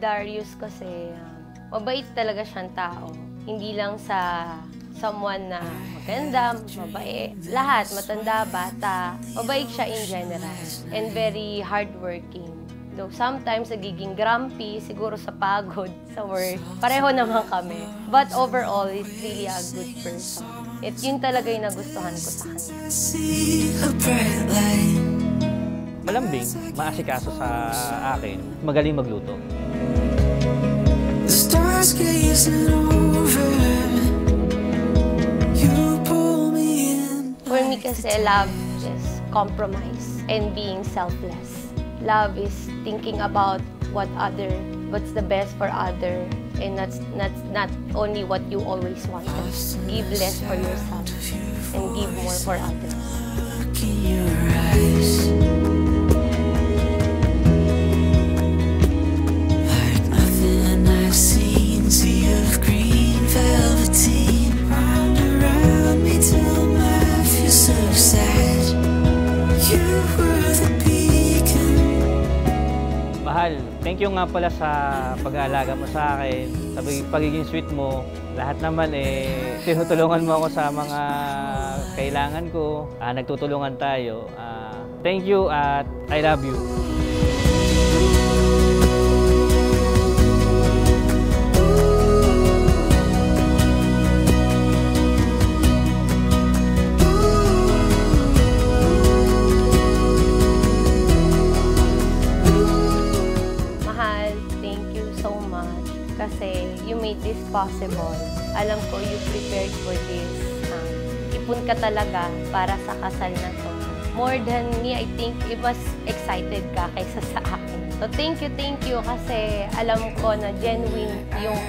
Darius kasi, mabait talaga siyang tao. Hindi lang sa someone na maganda, mabait. Lahat, matanda, bata. Mabait siya in general. And very hardworking. Though sometimes nagiging grumpy, siguro sa pagod, sa work. Pareho naman kami. But overall, he's really a good person. At yun talaga yung nagustuhan ko sa kanya. Malambing, maasikaso sa akin, magaling magluto. For me kasi, love is compromise and being selfless. Love is thinking about what's the best for other, and that's not only what you always want. Give less for yourself and give more for others. Mahal, thank you nga pala sa pag-aalaga mo sa akin, sa pagiging sweet mo. Lahat naman tinutulungan mo ako sa mga kailangan ko. Nagtutulungan tayo. Thank you at I love you. Kasi you made this possible. Alam ko you prepared for this. Ipon ka talaga para sa kasal na to. More than me, I think it was excited ka kaysa sa akin. So thank you kasi alam ko na genuine yung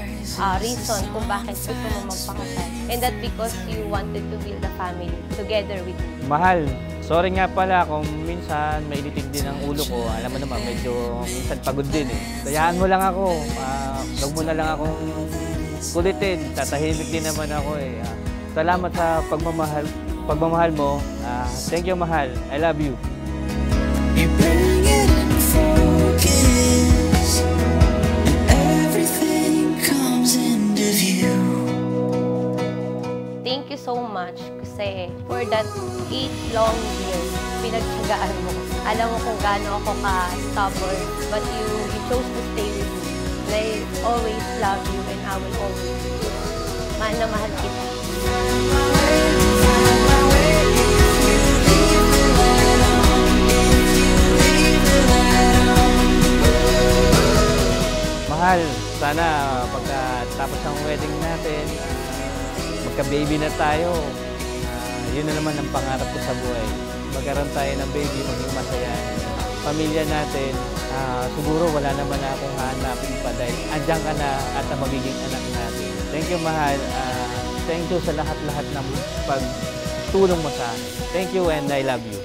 reason kung bakit gusto mo magpakasal. And that because you wanted to build a family together with me. Mahal, sorry nga pala kung minsan mainitin din ang ulo ko. Alam mo naman, medyo minsan pagod din Kayaan mo lang ako. Huwag mo na lang akong kulitin. Tatahimik din naman ako Salamat sa pagmamahal mo. Thank you, mahal. I love you. Thank you so much kasi for that 8 long years, pinagtsagaan mo. Alam mo kung gaano ako ka-stubborn, but you chose to stay with me. And I always love you and I will always mahal na mahal kita. Mahal, sana pagkatapos ng wedding natin, magka-baby na tayo. Yun na naman ang pangarap ko sa buhay. Magkaroon tayo ng baby, maging masaya. Pamilya natin, siguro wala naman na akong hahanapin pa dahil andyan ka na at magiging anak natin. Thank you, mahal. Thank you sa lahat-lahat ng pagtulong mo sa akin. Thank you and I love you.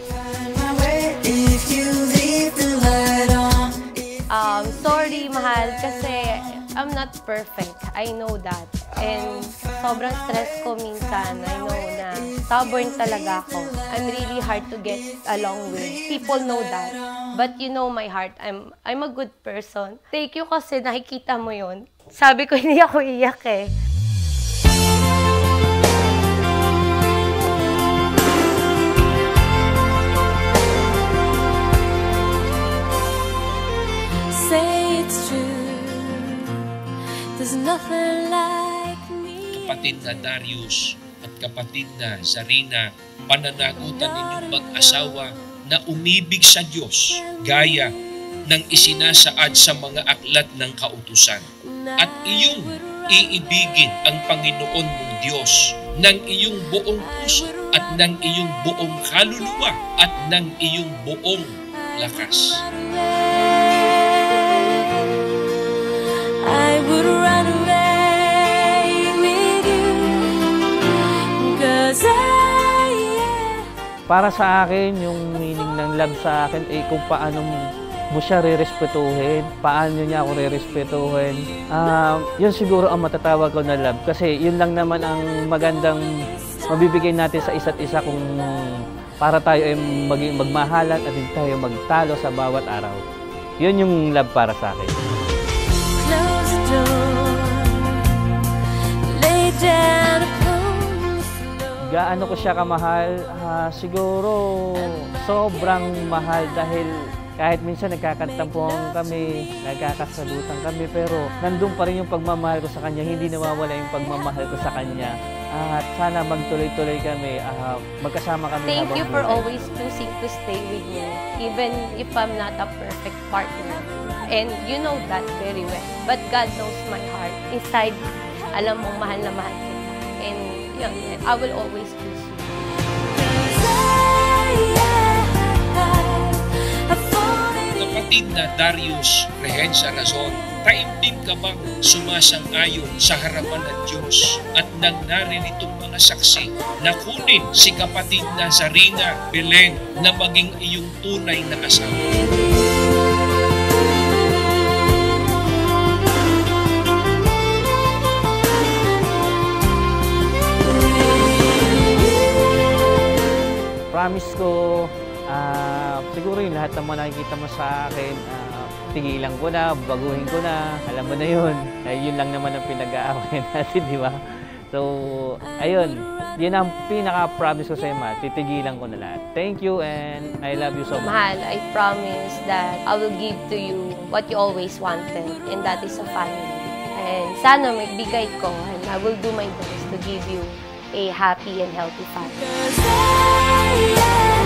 Sorry, mahal, kasi I'm not perfect. I know that. And sobrang stress ko minsan. I know na stubborn talaga ako. I'm really hard to get along with. People know that. But you know my heart. I'm a good person. Thank you kasi nakikita mo yun. Sabi ko, hindi ako iyak Kapatid na Darius at kapatid na Zarina, pananagutan ninyong mag-asawa na umibig sa Diyos gaya ng isinasaad sa mga aklat ng kautusan. At iyong iibigin ang Panginoon mong Diyos ng iyong buong puso at ng iyong buong kaluluwa at ng iyong buong lakas. I would run away with you, 'cause Para sa akin, yung meaning ng love sa akin ay kung paano mo siya re-respetuhin, paano niya ako re-respetuhin. Yun siguro ang matatawag ko na love kasi yun lang naman ang magandang mabibigay natin sa isa't isa kung para tayo ay magmahalan at hindi tayo magtalo sa bawat araw. Yun yung love para sa akin. down upon the floor. Gaano ko siya kamahal? Siguro sobrang mahal dahil kahit minsan nagkakantampuhan kami, nagkakasalutan kami, pero nandun pa rin yung pagmamahal ko sa kanya, hindi nawawala yung pagmamahal ko sa kanya. At sana magtuloy-tuloy kami, magkasama kami Thank habang you for buhay. always choosing to stay with me, even if I'm not a perfect partner. And you know that very well. But God knows my heart. Inside, alam mong mahal na mahal kita. And yun, I will always choose you. Kapatid na Darius Rehencia Razon, taimtim ka bang sumasang-ayon sa harapan ng Diyos at nang narinitong mga saksi na kunin si kapatid na Zarina Belen na maging iyong tunay na asawa? Promise ko, siguro yung lahat ng mga nakikita mo sa akin, tigilan ko na, baguhin ko na, alam mo na yun. Yun lang naman ang pinag-aaway natin, di ba? So, ayun, yun ang pinaka-promise ko sa iyo, Ma. Titigilan ko na lahat. Thank you and I love you so much. Mahal, I promise that I will give to you what you always wanted, and that is a family. And sana magbigay ko, and I will do my best to give you a happy and healthy family. Yeah.